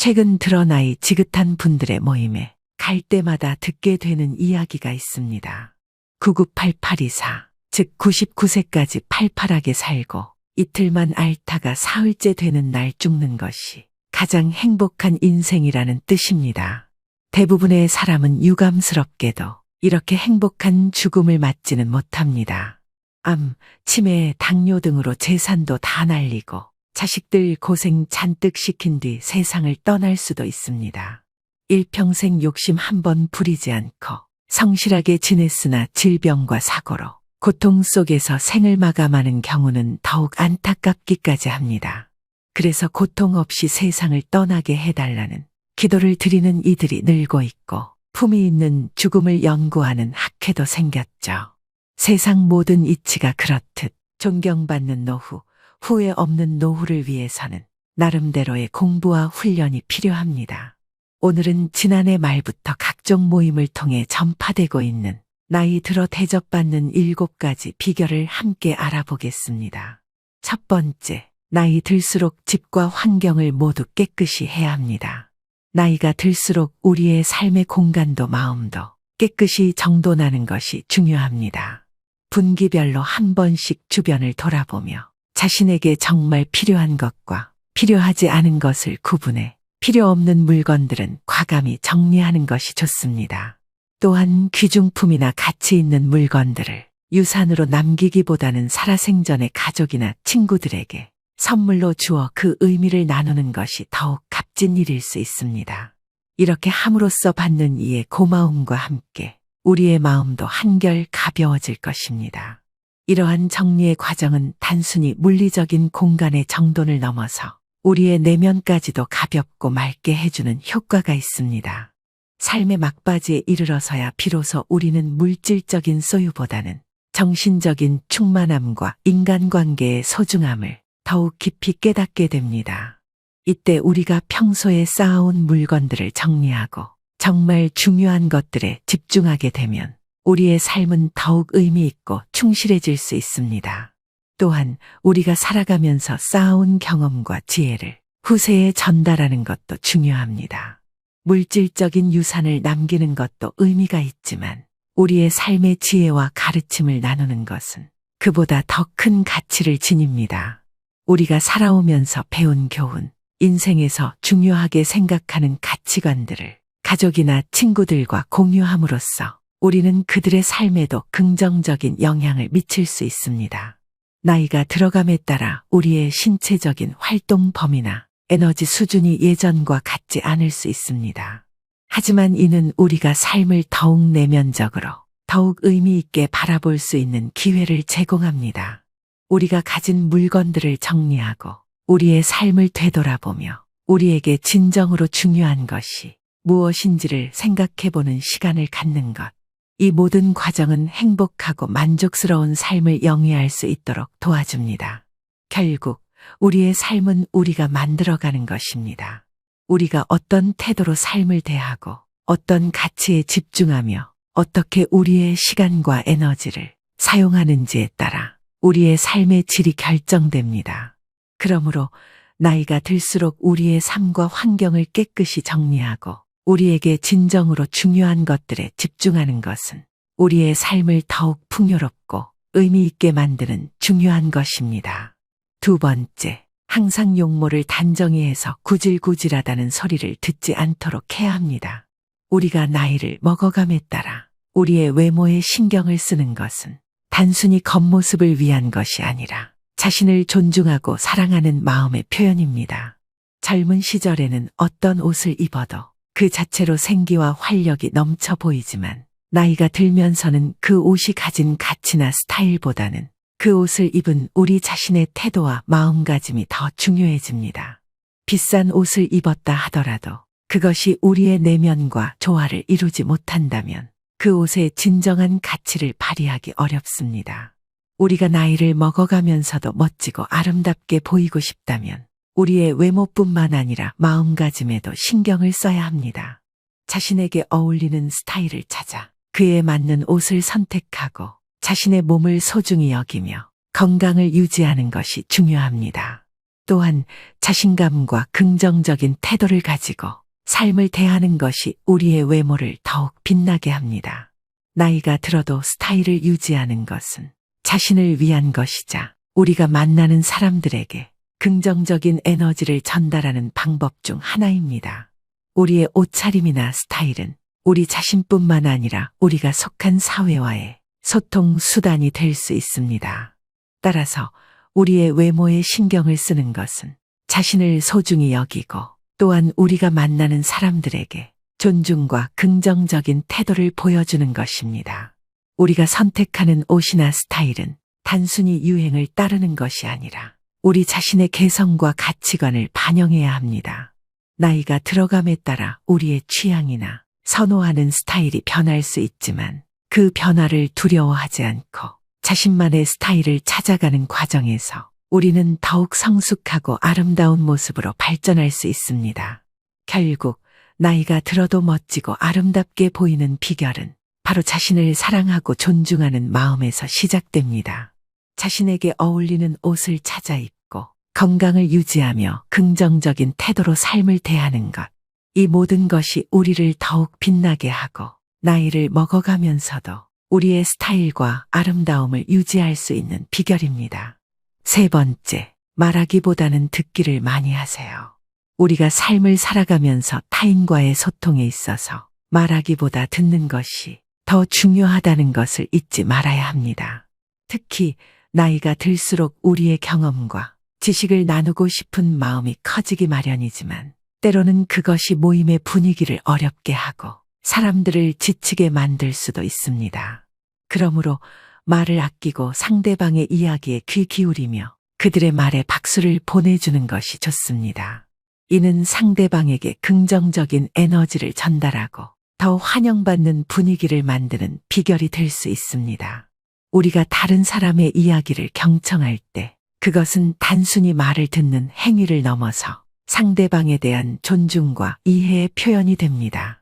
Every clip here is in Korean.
최근 드러나이 지긋한 분들의 모임에 갈 때마다 듣게 되는 이야기가 있습니다. 998824, 즉 99세까지 팔팔하게 살고 이틀만 앓다가 사흘째 되는 날 죽는 것이 가장 행복한 인생이라는 뜻입니다. 대부분의 사람은 유감스럽게도 이렇게 행복한 죽음을 맞지는 못합니다. 암, 치매, 당뇨 등으로 재산도 다 날리고 자식들 고생 잔뜩 시킨 뒤 세상을 떠날 수도 있습니다. 일평생 욕심 한 번 부리지 않고 성실하게 지냈으나 질병과 사고로 고통 속에서 생을 마감하는 경우는 더욱 안타깝기까지 합니다. 그래서 고통 없이 세상을 떠나게 해달라는 기도를 드리는 이들이 늘고 있고 품위 있는 죽음을 연구하는 학회도 생겼죠. 세상 모든 이치가 그렇듯 존경받는 노후, 후회 없는 노후를 위해서는 나름대로의 공부와 훈련이 필요합니다. 오늘은 지난해 말부터 각종 모임을 통해 전파되고 있는 나이 들어 대접받는 7가지 비결을 함께 알아보겠습니다. 첫 번째, 나이 들수록 집과 환경을 모두 깨끗이 해야 합니다. 나이가 들수록 우리의 삶의 공간도 마음도 깨끗이 정돈하는 것이 중요합니다. 분기별로 한 번씩 주변을 돌아보며 자신에게 정말 필요한 것과 필요하지 않은 것을 구분해 필요 없는 물건들은 과감히 정리하는 것이 좋습니다. 또한 귀중품이나 가치 있는 물건들을 유산으로 남기기보다는 살아생전에 가족이나 친구들에게 선물로 주어 그 의미를 나누는 것이 더욱 값진 일일 수 있습니다. 이렇게 함으로써 받는 이의 고마움과 함께 우리의 마음도 한결 가벼워질 것입니다. 이러한 정리의 과정은 단순히 물리적인 공간의 정돈을 넘어서 우리의 내면까지도 가볍고 맑게 해주는 효과가 있습니다. 삶의 막바지에 이르러서야 비로소 우리는 물질적인 소유보다는 정신적인 충만함과 인간관계의 소중함을 더욱 깊이 깨닫게 됩니다. 이때 우리가 평소에 쌓아온 물건들을 정리하고 정말 중요한 것들에 집중하게 되면 우리의 삶은 더욱 의미 있고 충실해질 수 있습니다. 또한 우리가 살아가면서 쌓아온 경험과 지혜를 후세에 전달하는 것도 중요합니다. 물질적인 유산을 남기는 것도 의미가 있지만 우리의 삶의 지혜와 가르침을 나누는 것은 그보다 더 큰 가치를 지닙니다. 우리가 살아오면서 배운 교훈, 인생에서 중요하게 생각하는 가치관들을 가족이나 친구들과 공유함으로써 우리는 그들의 삶에도 긍정적인 영향을 미칠 수 있습니다. 나이가 들어감에 따라 우리의 신체적인 활동 범위나 에너지 수준이 예전과 같지 않을 수 있습니다. 하지만 이는 우리가 삶을 더욱 내면적으로, 더욱 의미 있게 바라볼 수 있는 기회를 제공합니다. 우리가 가진 물건들을 정리하고 우리의 삶을 되돌아보며 우리에게 진정으로 중요한 것이 무엇인지를 생각해보는 시간을 갖는 것. 이 모든 과정은 행복하고 만족스러운 삶을 영위할 수 있도록 도와줍니다. 결국 우리의 삶은 우리가 만들어가는 것입니다. 우리가 어떤 태도로 삶을 대하고 어떤 가치에 집중하며 어떻게 우리의 시간과 에너지를 사용하는지에 따라 우리의 삶의 질이 결정됩니다. 그러므로 나이가 들수록 우리의 삶과 환경을 깨끗이 정리하고 우리에게 진정으로 중요한 것들에 집중하는 것은 우리의 삶을 더욱 풍요롭고 의미 있게 만드는 중요한 것입니다. 두 번째, 항상 용모를 단정히 해서 구질구질하다는 소리를 듣지 않도록 해야 합니다. 우리가 나이를 먹어감에 따라 우리의 외모에 신경을 쓰는 것은 단순히 겉모습을 위한 것이 아니라 자신을 존중하고 사랑하는 마음의 표현입니다. 젊은 시절에는 어떤 옷을 입어도 그 자체로 생기와 활력이 넘쳐 보이지만 나이가 들면서는 그 옷이 가진 가치나 스타일보다는 그 옷을 입은 우리 자신의 태도와 마음가짐이 더 중요해집니다. 비싼 옷을 입었다 하더라도 그것이 우리의 내면과 조화를 이루지 못한다면 그 옷의 진정한 가치를 발휘하기 어렵습니다. 우리가 나이를 먹어가면서도 멋지고 아름답게 보이고 싶다면 우리의 외모뿐만 아니라 마음가짐에도 신경을 써야 합니다. 자신에게 어울리는 스타일을 찾아 그에 맞는 옷을 선택하고 자신의 몸을 소중히 여기며 건강을 유지하는 것이 중요합니다. 또한 자신감과 긍정적인 태도를 가지고 삶을 대하는 것이 우리의 외모를 더욱 빛나게 합니다. 나이가 들어도 스타일을 유지하는 것은 자신을 위한 것이자 우리가 만나는 사람들에게 긍정적인 에너지를 전달하는 방법 중 하나입니다. 우리의 옷차림이나 스타일은 우리 자신뿐만 아니라 우리가 속한 사회와의 소통 수단이 될 수 있습니다. 따라서 우리의 외모에 신경을 쓰는 것은 자신을 소중히 여기고 또한 우리가 만나는 사람들에게 존중과 긍정적인 태도를 보여주는 것입니다. 우리가 선택하는 옷이나 스타일은 단순히 유행을 따르는 것이 아니라 우리 자신의 개성과 가치관을 반영해야 합니다. 나이가 들어감에 따라 우리의 취향이나 선호하는 스타일이 변할 수 있지만 그 변화를 두려워하지 않고 자신만의 스타일을 찾아가는 과정에서 우리는 더욱 성숙하고 아름다운 모습으로 발전할 수 있습니다. 결국 나이가 들어도 멋지고 아름답게 보이는 비결은 바로 자신을 사랑하고 존중하는 마음에서 시작됩니다. 자신에게 어울리는 옷을 찾아 입고 건강을 유지하며 긍정적인 태도로 삶을 대하는 것. 이 모든 것이 우리를 더욱 빛나게 하고 나이를 먹어가면서도 우리의 스타일과 아름다움을 유지할 수 있는 비결입니다. 세 번째, 말하기보다는 듣기를 많이 하세요. 우리가 삶을 살아가면서 타인과의 소통에 있어서 말하기보다 듣는 것이 더 중요하다는 것을 잊지 말아야 합니다. 특히 나이가 들수록 우리의 경험과 지식을 나누고 싶은 마음이 커지기 마련이지만 때로는 그것이 모임의 분위기를 어렵게 하고 사람들을 지치게 만들 수도 있습니다. 그러므로 말을 아끼고 상대방의 이야기에 귀 기울이며 그들의 말에 박수를 보내주는 것이 좋습니다. 이는 상대방에게 긍정적인 에너지를 전달하고 더 환영받는 분위기를 만드는 비결이 될 수 있습니다. 우리가 다른 사람의 이야기를 경청할 때 그것은 단순히 말을 듣는 행위를 넘어서 상대방에 대한 존중과 이해의 표현이 됩니다.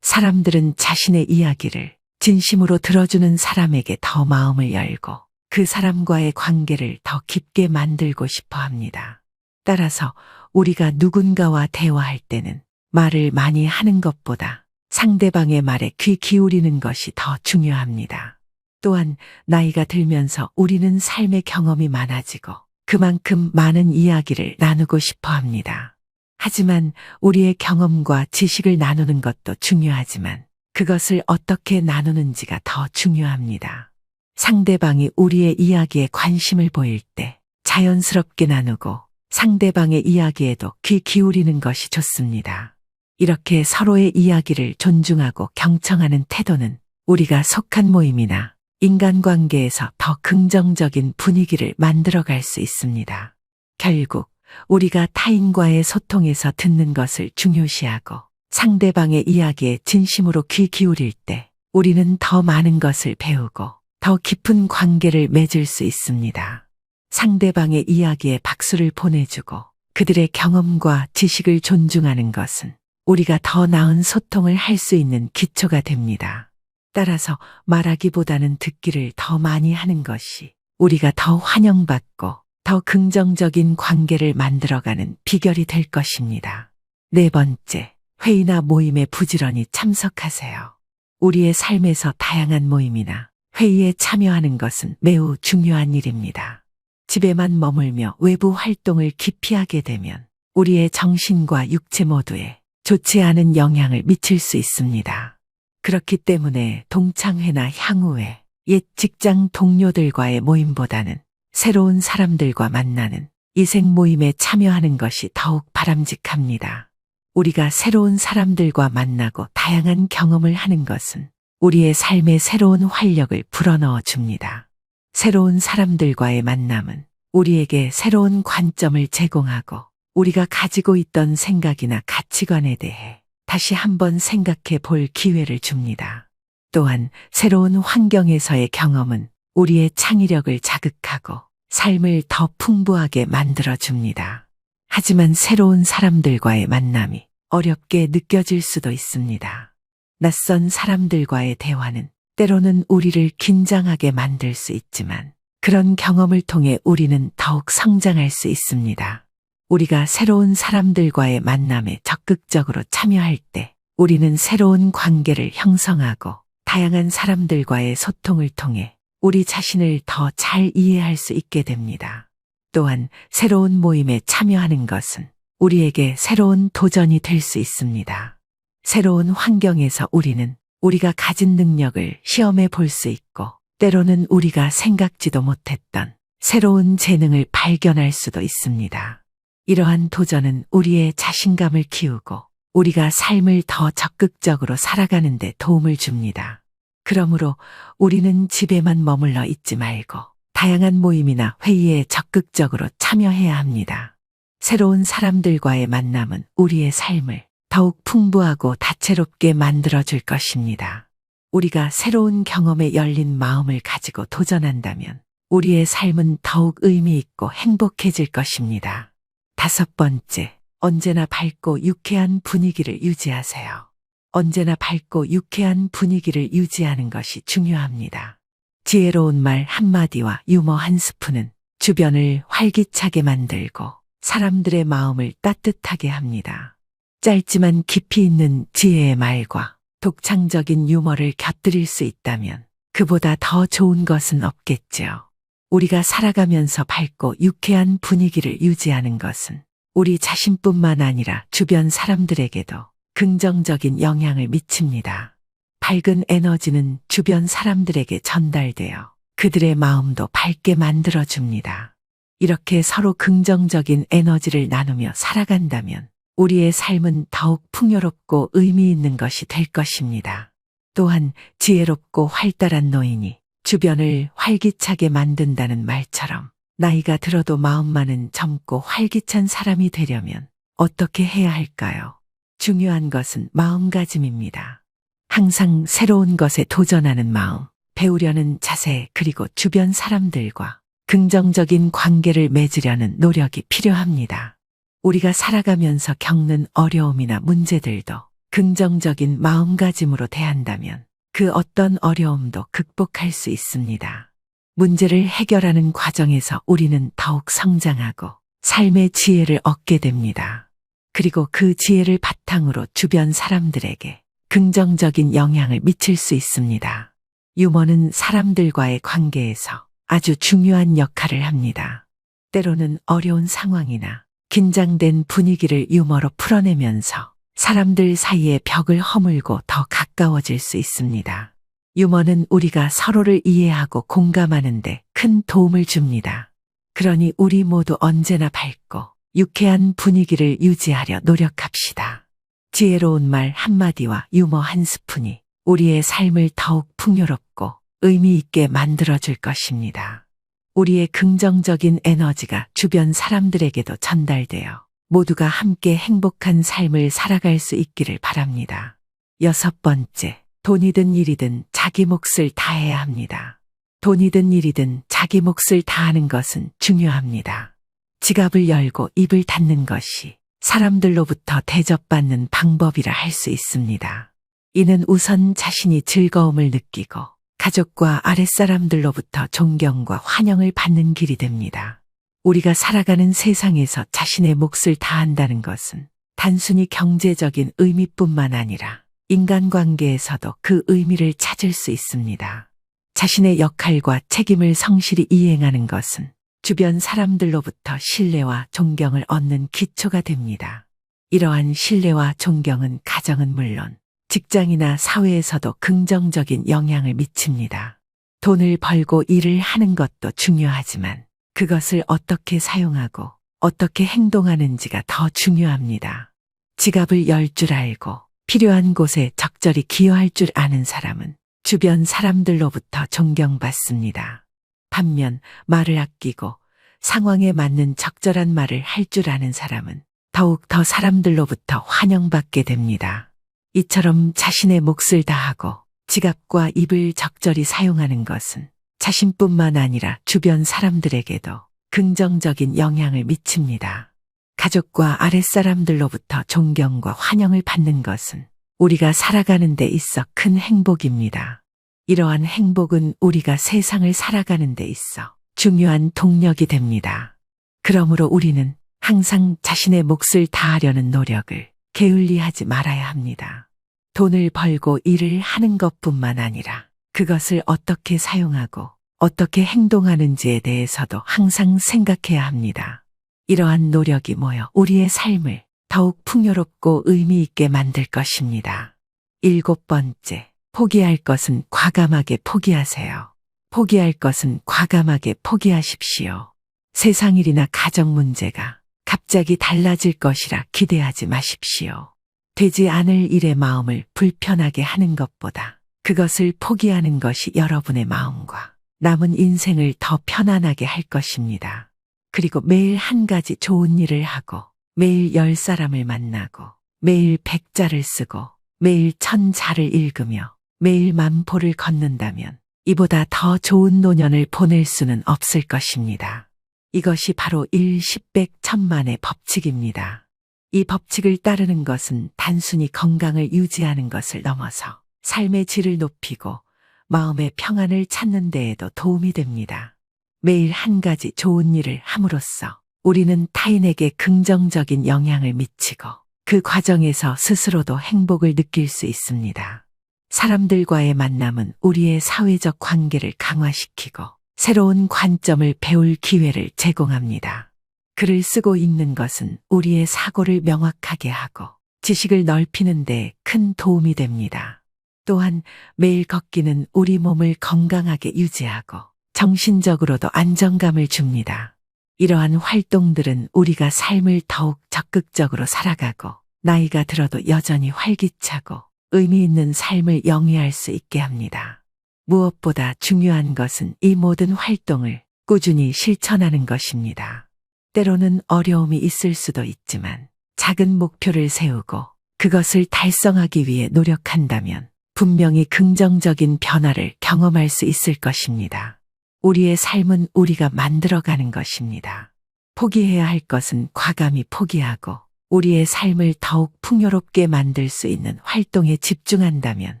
사람들은 자신의 이야기를 진심으로 들어주는 사람에게 더 마음을 열고 그 사람과의 관계를 더 깊게 만들고 싶어 합니다. 따라서 우리가 누군가와 대화할 때는 말을 많이 하는 것보다 상대방의 말에 귀 기울이는 것이 더 중요합니다. 또한 나이가 들면서 우리는 삶의 경험이 많아지고 그만큼 많은 이야기를 나누고 싶어 합니다. 하지만 우리의 경험과 지식을 나누는 것도 중요하지만 그것을 어떻게 나누는지가 더 중요합니다. 상대방이 우리의 이야기에 관심을 보일 때 자연스럽게 나누고 상대방의 이야기에도 귀 기울이는 것이 좋습니다. 이렇게 서로의 이야기를 존중하고 경청하는 태도는 우리가 속한 모임이나 인간관계에서 더 긍정적인 분위기를 만들어갈 수 있습니다. 결국 우리가 타인과의 소통에서 듣는 것을 중요시하고 상대방의 이야기에 진심으로 귀 기울일 때 우리는 더 많은 것을 배우고 더 깊은 관계를 맺을 수 있습니다. 상대방의 이야기에 박수를 보내주고 그들의 경험과 지식을 존중하는 것은 우리가 더 나은 소통을 할 수 있는 기초가 됩니다. 따라서 말하기보다는 듣기를 더 많이 하는 것이 우리가 더 환영받고 더 긍정적인 관계를 만들어가는 비결이 될 것입니다. 네 번째, 회의나 모임에 부지런히 참석하세요. 우리의 삶에서 다양한 모임이나 회의에 참여하는 것은 매우 중요한 일입니다. 집에만 머물며 외부 활동을 기피하게 되면 우리의 정신과 육체 모두에 좋지 않은 영향을 미칠 수 있습니다. 그렇기 때문에 동창회나 향후회, 옛 직장 동료들과의 모임보다는 새로운 사람들과 만나는 이색 모임에 참여하는 것이 더욱 바람직합니다. 우리가 새로운 사람들과 만나고 다양한 경험을 하는 것은 우리의 삶에 새로운 활력을 불어넣어 줍니다. 새로운 사람들과의 만남은 우리에게 새로운 관점을 제공하고 우리가 가지고 있던 생각이나 가치관에 대해 다시 한번 생각해 볼 기회를 줍니다. 또한 새로운 환경에서의 경험은 우리의 창의력을 자극하고 삶을 더 풍부하게 만들어 줍니다. 하지만 새로운 사람들과의 만남이 어렵게 느껴질 수도 있습니다. 낯선 사람들과의 대화는 때로는 우리를 긴장하게 만들 수 있지만 그런 경험을 통해 우리는 더욱 성장할 수 있습니다. 우리가 새로운 사람들과의 만남에 적극적으로 참여할 때 우리는 새로운 관계를 형성하고 다양한 사람들과의 소통을 통해 우리 자신을 더 잘 이해할 수 있게 됩니다. 또한 새로운 모임에 참여하는 것은 우리에게 새로운 도전이 될 수 있습니다. 새로운 환경에서 우리는 우리가 가진 능력을 시험해 볼 수 있고 때로는 우리가 생각지도 못했던 새로운 재능을 발견할 수도 있습니다. 이러한 도전은 우리의 자신감을 키우고 우리가 삶을 더 적극적으로 살아가는 데 도움을 줍니다. 그러므로 우리는 집에만 머물러 있지 말고 다양한 모임이나 회의에 적극적으로 참여해야 합니다. 새로운 사람들과의 만남은 우리의 삶을 더욱 풍부하고 다채롭게 만들어줄 것입니다. 우리가 새로운 경험에 열린 마음을 가지고 도전한다면 우리의 삶은 더욱 의미 있고 행복해질 것입니다. 5번째, 언제나 밝고 유쾌한 분위기를 유지하세요. 언제나 밝고 유쾌한 분위기를 유지하는 것이 중요합니다. 지혜로운 말 한마디와 유머 한 스푼은 주변을 활기차게 만들고 사람들의 마음을 따뜻하게 합니다. 짧지만 깊이 있는 지혜의 말과 독창적인 유머를 곁들일 수 있다면 그보다 더 좋은 것은 없겠죠. 우리가 살아가면서 밝고 유쾌한 분위기를 유지하는 것은 우리 자신뿐만 아니라 주변 사람들에게도 긍정적인 영향을 미칩니다. 밝은 에너지는 주변 사람들에게 전달되어 그들의 마음도 밝게 만들어줍니다. 이렇게 서로 긍정적인 에너지를 나누며 살아간다면 우리의 삶은 더욱 풍요롭고 의미 있는 것이 될 것입니다. 또한 지혜롭고 활달한 노인이 주변을 활기차게 만든다는 말처럼 나이가 들어도 마음만은 젊고 활기찬 사람이 되려면 어떻게 해야 할까요? 중요한 것은 마음가짐입니다. 항상 새로운 것에 도전하는 마음, 배우려는 자세, 그리고 주변 사람들과 긍정적인 관계를 맺으려는 노력이 필요합니다. 우리가 살아가면서 겪는 어려움이나 문제들도 긍정적인 마음가짐으로 대한다면 그 어떤 어려움도 극복할 수 있습니다. 문제를 해결하는 과정에서 우리는 더욱 성장하고 삶의 지혜를 얻게 됩니다. 그리고 그 지혜를 바탕으로 주변 사람들에게 긍정적인 영향을 미칠 수 있습니다. 유머는 사람들과의 관계에서 아주 중요한 역할을 합니다. 때로는 어려운 상황이나 긴장된 분위기를 유머로 풀어내면서 사람들 사이의 벽을 허물고 더 가까워질 수 있습니다. 유머는 우리가 서로를 이해하고 공감하는 데 큰 도움을 줍니다. 그러니 우리 모두 언제나 밝고 유쾌한 분위기를 유지하려 노력합시다. 지혜로운 말 한마디와 유머 한 스푼이 우리의 삶을 더욱 풍요롭고 의미 있게 만들어줄 것입니다. 우리의 긍정적인 에너지가 주변 사람들에게도 전달되어 모두가 함께 행복한 삶을 살아갈 수 있기를 바랍니다. 6번째, 돈이든 일이든 자기 몫을 다해야 합니다. 돈이든 일이든 자기 몫을 다하는 것은 중요합니다. 지갑을 열고 입을 닫는 것이 사람들로부터 대접받는 방법이라 할 수 있습니다. 이는 우선 자신이 즐거움을 느끼고 가족과 아랫사람들로부터 존경과 환영을 받는 길이 됩니다. 우리가 살아가는 세상에서 자신의 몫을 다한다는 것은 단순히 경제적인 의미뿐만 아니라 인간관계에서도 그 의미를 찾을 수 있습니다. 자신의 역할과 책임을 성실히 이행하는 것은 주변 사람들로부터 신뢰와 존경을 얻는 기초가 됩니다. 이러한 신뢰와 존경은 가정은 물론 직장이나 사회에서도 긍정적인 영향을 미칩니다. 돈을 벌고 일을 하는 것도 중요하지만 그것을 어떻게 사용하고 어떻게 행동하는지가 더 중요합니다. 지갑을 열 줄 알고 필요한 곳에 적절히 기여할 줄 아는 사람은 주변 사람들로부터 존경받습니다. 반면 말을 아끼고 상황에 맞는 적절한 말을 할 줄 아는 사람은 더욱 더 사람들로부터 환영받게 됩니다. 이처럼 자신의 몫을 다하고 지갑과 입을 적절히 사용하는 것은 자신뿐만 아니라 주변 사람들에게도 긍정적인 영향을 미칩니다. 가족과 아랫사람들로부터 존경과 환영을 받는 것은 우리가 살아가는 데 있어 큰 행복입니다. 이러한 행복은 우리가 세상을 살아가는 데 있어 중요한 동력이 됩니다. 그러므로 우리는 항상 자신의 몫을 다하려는 노력을 게을리하지 말아야 합니다. 돈을 벌고 일을 하는 것뿐만 아니라 그것을 어떻게 사용하고 어떻게 행동하는지에 대해서도 항상 생각해야 합니다. 이러한 노력이 모여 우리의 삶을 더욱 풍요롭고 의미 있게 만들 것입니다. 7번째, 포기할 것은 과감하게 포기하세요. 포기할 것은 과감하게 포기하십시오. 세상 일이나 가정 문제가 갑자기 달라질 것이라 기대하지 마십시오. 되지 않을 일의 마음을 불편하게 하는 것보다 그것을 포기하는 것이 여러분의 마음과 남은 인생을 더 편안하게 할 것입니다. 그리고 매일 한 가지 좋은 일을 하고 매일 10사람을 만나고 매일 100자를 쓰고 매일 1000자를 읽으며 매일 10,000보를 걷는다면 이보다 더 좋은 노년을 보낼 수는 없을 것입니다. 이것이 바로 1, 10, 100, 1000만의 법칙입니다. 이 법칙을 따르는 것은 단순히 건강을 유지하는 것을 넘어서 삶의 질을 높이고 마음의 평안을 찾는 데에도 도움이 됩니다. 매일 한 가지 좋은 일을 함으로써 우리는 타인에게 긍정적인 영향을 미치고 그 과정에서 스스로도 행복을 느낄 수 있습니다. 사람들과의 만남은 우리의 사회적 관계를 강화시키고 새로운 관점을 배울 기회를 제공합니다. 글을 쓰고 읽는 것은 우리의 사고를 명확하게 하고 지식을 넓히는 데 큰 도움이 됩니다. 또한 매일 걷기는 우리 몸을 건강하게 유지하고 정신적으로도 안정감을 줍니다. 이러한 활동들은 우리가 삶을 더욱 적극적으로 살아가고 나이가 들어도 여전히 활기차고 의미 있는 삶을 영위할 수 있게 합니다. 무엇보다 중요한 것은 이 모든 활동을 꾸준히 실천하는 것입니다. 때로는 어려움이 있을 수도 있지만 작은 목표를 세우고 그것을 달성하기 위해 노력한다면 분명히 긍정적인 변화를 경험할 수 있을 것입니다. 우리의 삶은 우리가 만들어가는 것입니다. 포기해야 할 것은 과감히 포기하고 우리의 삶을 더욱 풍요롭게 만들 수 있는 활동에 집중한다면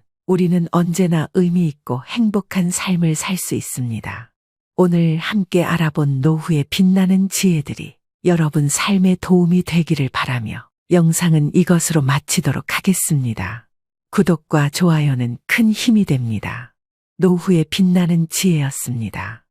우리는 언제나 의미 있고 행복한 삶을 살 수 있습니다. 오늘 함께 알아본 노후의 빛나는 지혜들이 여러분 삶에 도움이 되기를 바라며 영상은 이것으로 마치도록 하겠습니다. 구독과 좋아요는 큰 힘이 됩니다. 노후의 빛나는 지혜였습니다.